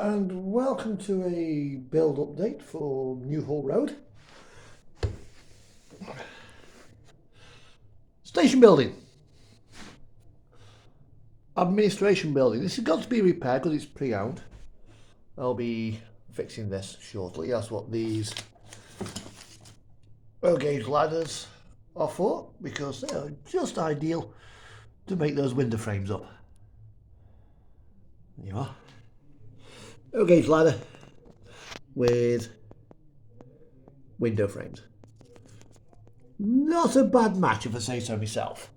and welcome to a build update for Newhall Road. Station building. Administration building. This has got to be repaired because it's pre-owned. I'll be fixing this shortly. That's what these low gauge ladders are for, because they are just ideal to make those window frames up. There you are. Low gauge ladder with window frames. Not a bad match, if I say so myself.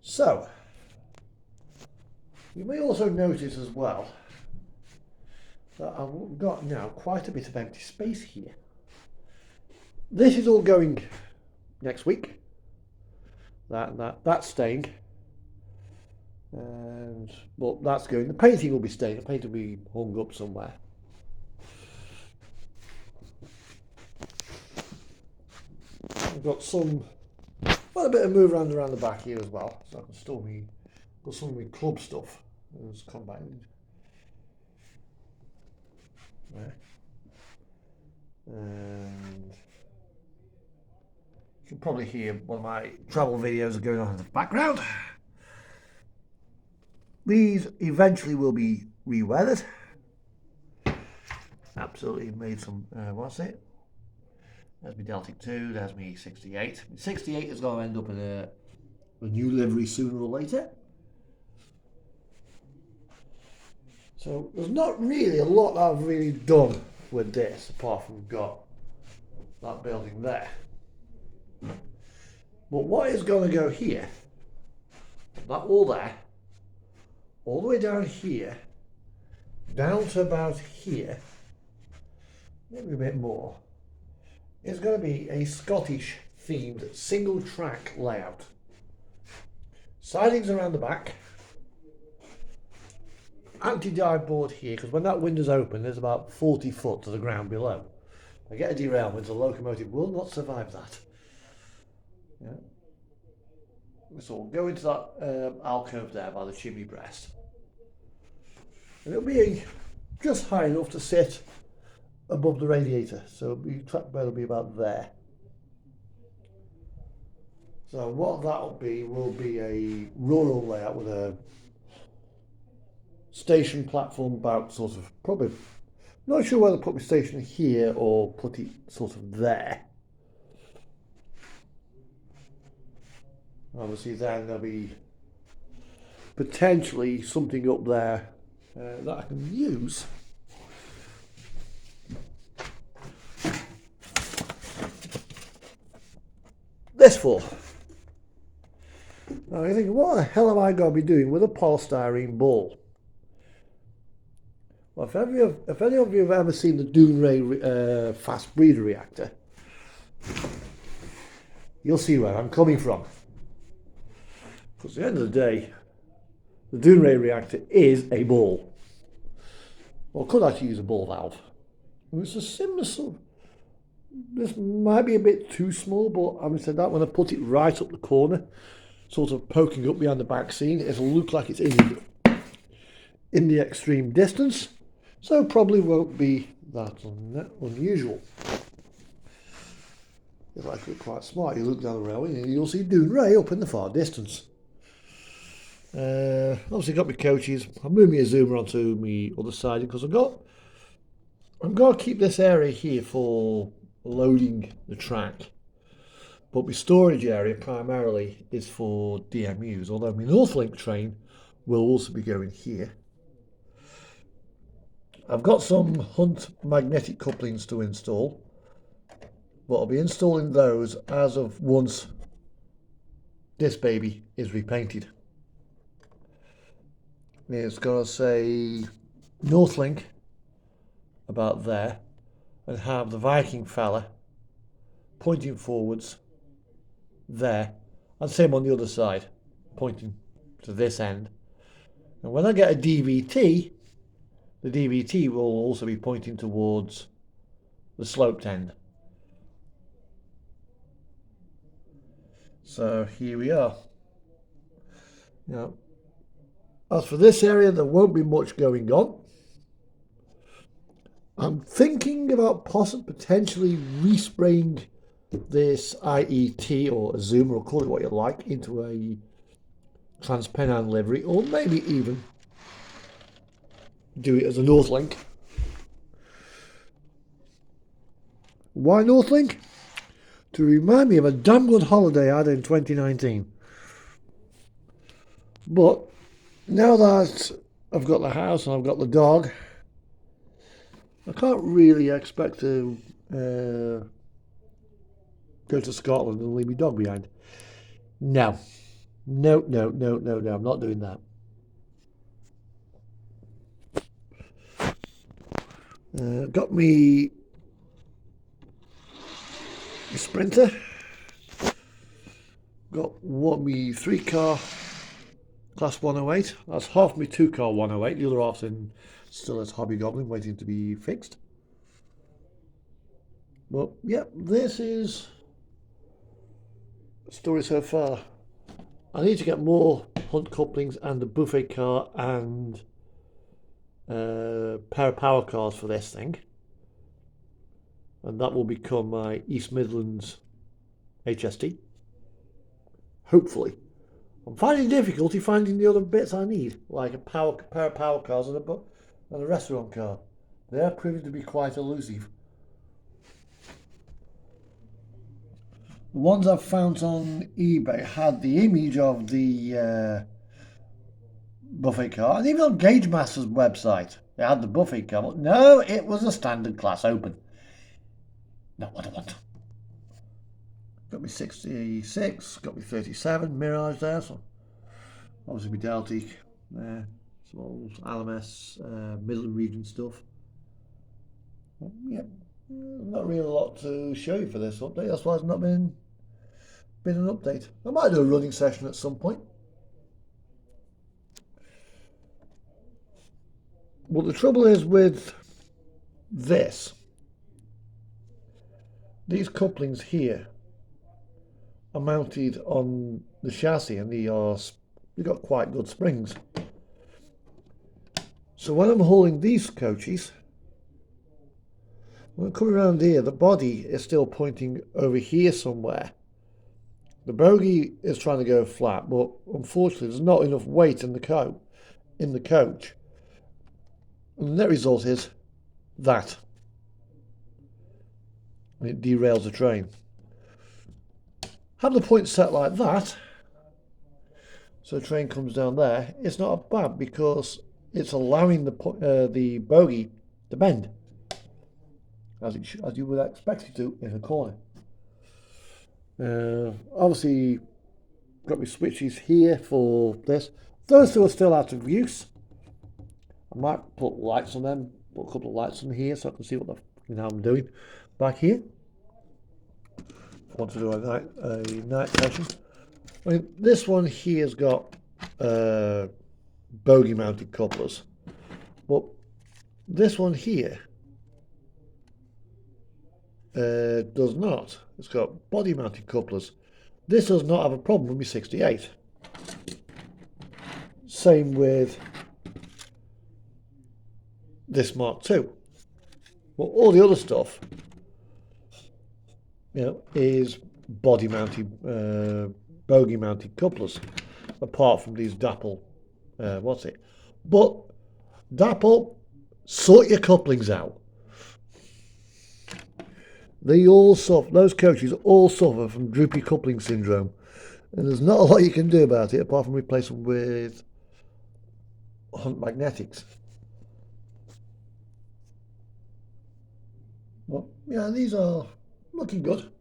So, you may also notice as well that I've got now quite a bit of empty space here. This is all going next week. That's staying. And well, that's going. The painting will be staying. The paint will be hung up somewhere. I've got quite a bit of move around the back here as well, so I can still got some of my club stuff that's combined. There. And you can probably hear one of my travel videos are going on in the background. These eventually will be re-weathered. Absolutely made some, what's it? There's my Deltic 2, there's my 68. My 68 is going to end up in a new livery sooner or later. So there's not really a lot I've really done with this, apart from got that building there. But what is going to go here, that wall there, all the way down here, down to about here, maybe a bit more, is going to be a Scottish themed single track layout. Sidings around the back, anti-dive board here, because when that window's open there's about 40 foot to the ground below. If I get a derailment, the locomotive will not survive that. Yeah. So we'll go into that alcove there by the chimney breast. And it'll be just high enough to sit above the radiator, so the track bed will be about there. So what that'll be will be a rural layout with a station platform about sort of, probably, not sure whether to put my station here or put it sort of there. Obviously then there'll be potentially something up there that I can use this for. Now you're thinking, what the hell am I going to be doing with a polystyrene ball? Well, if any of you have ever seen the Dounreay fast breeder reactor, you'll see where I'm coming from. Because at the end of the day, the Dounreay reactor is a ball. Or could actually use a ball valve. And it's a similar sort of, this might be a bit too small, but having said that, when I put it right up the corner, sort of poking up behind the back seam, it'll look like it's in the extreme distance, so probably won't be that unusual. It's actually quite smart. You look down the railway and you'll see Dounreay up in the far distance. Obviously got my coaches. I'll move my zoomer onto my other side because I'm going to keep this area here for loading the track, but my storage area primarily is for DMUs, although my Northlink train will also be going here. I've got some Hunt magnetic couplings to install, but I'll be installing those as of once this baby is repainted. It's going to say Northlink about there, and have the Viking fella pointing forwards there, and same on the other side, pointing to this end. And when I get a DVT, the DVT will also be pointing towards the sloped end. So here we are. Now, As for this area, there won't be much going on. I'm thinking about potentially respraying this IET or Azuma, or call it what you like, into a TransPennine livery, or maybe even do it as a Northlink. Why Northlink? To remind me of a damn good holiday I had in 2019. But now that I've got the house and I've got the dog, I can't really expect to go to Scotland and leave my dog behind. No. No, I'm not doing that. Got me Sprinter. Got me 3-car Class 108. That's half my 2-car 108. The other half's still as Hobby Goblin, waiting to be fixed. Well, yeah, this is the story so far. I need to get more Hunt couplings and a buffet car and a pair of power cars for this thing. And that will become my East Midlands HST. Hopefully. I'm finding difficulty finding the other bits I need, like a pair of power cars and a restaurant car. They are proving to be quite elusive. The ones I've found on eBay had the image of the buffet car, and even on Gauge Master's website they had the buffet car, but no, it was a standard class open. Not what I want. Got me 66, got me 37, Mirage there, so obviously my Deltic there, some old LMS, Midland region stuff. Well, yeah, not really a lot to show you for this update, that's why it's not been an update. I might do a running session at some point. Well, the trouble is with this, these couplings here are mounted on the chassis and they've got quite good springs. So when I'm hauling these coaches, when I come around here, the body is still pointing over here somewhere. The bogie is trying to go flat, but unfortunately there's not enough weight in the coach. And the net result is that. And it derails the train. Have the point set like that, so the train comes down there, it's not bad because it's allowing the bogie to bend, as you would expect it to in a corner. Obviously, got my switches here for this. Those two are still out of use. I might put lights on them, put a couple of lights on here so I can see what I'm doing back here. I want to do a night session. I mean, this one here has got bogie mounted couplers, but this one here does not. It's got body mounted couplers. This does not have a problem with my 68. Same with this Mark II. Well, all the other stuff, is body mounted, bogie mounted couplers, apart from these Dapple, But Dapple, sort your couplings out. They all suffer, those coaches all suffer from droopy coupling syndrome, and there's not a lot you can do about it apart from replace them with Hunt magnetics. Well, yeah, these are looking good.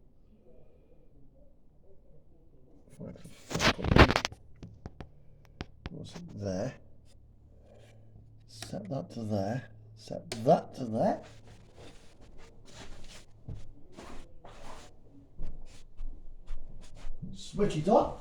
What's it there? Set that to there. Set that to there. Switch it on.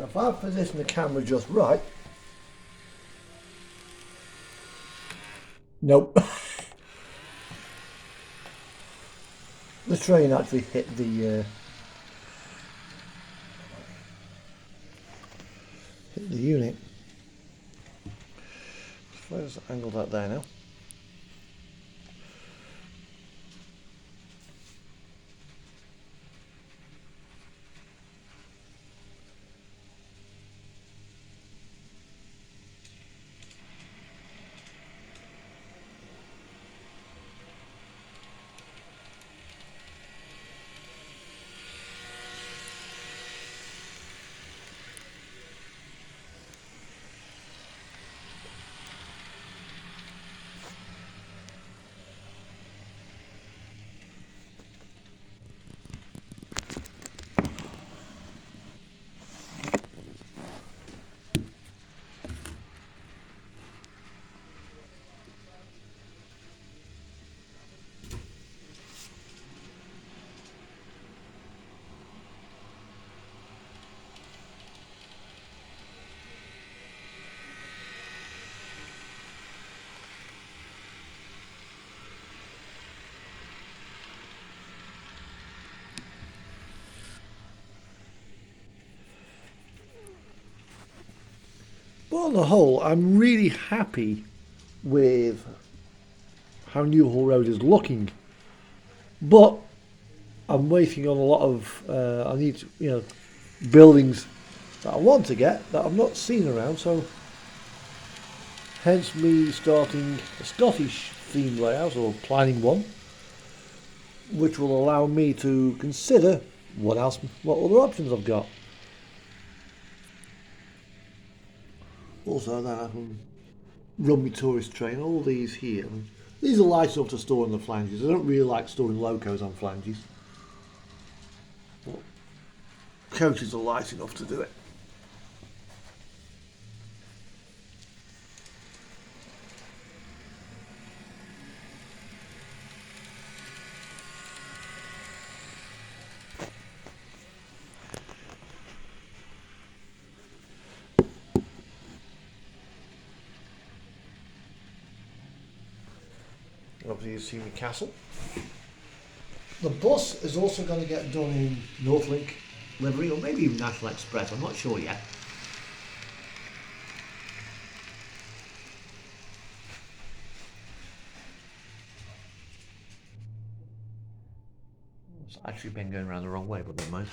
if I position the camera just right, nope. The train actually hit the unit. Let's angle that there now. But on the whole, I'm really happy with how Newhall Road is looking. But I'm waiting on a lot of I need buildings that I want to get that I've not seen around. So hence me starting a Scottish theme layout or planning one, which will allow me to consider what other options I've got. Also, then I can run my tourist train. All these here, these are light enough to store on the flanges. I don't really like storing locos on flanges. But coaches are light enough to do it. Obviously, you've seen the castle. The bus is also going to get done in Northlink livery, or maybe even National Express. I'm not sure yet. It's actually been going around the wrong way, but never mind.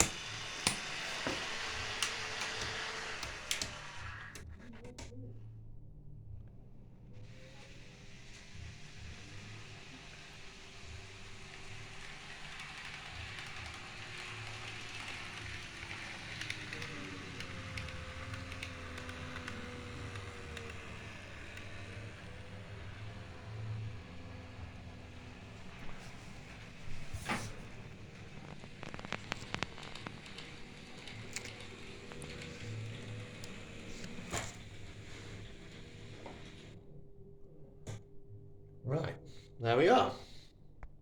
Right, there we are.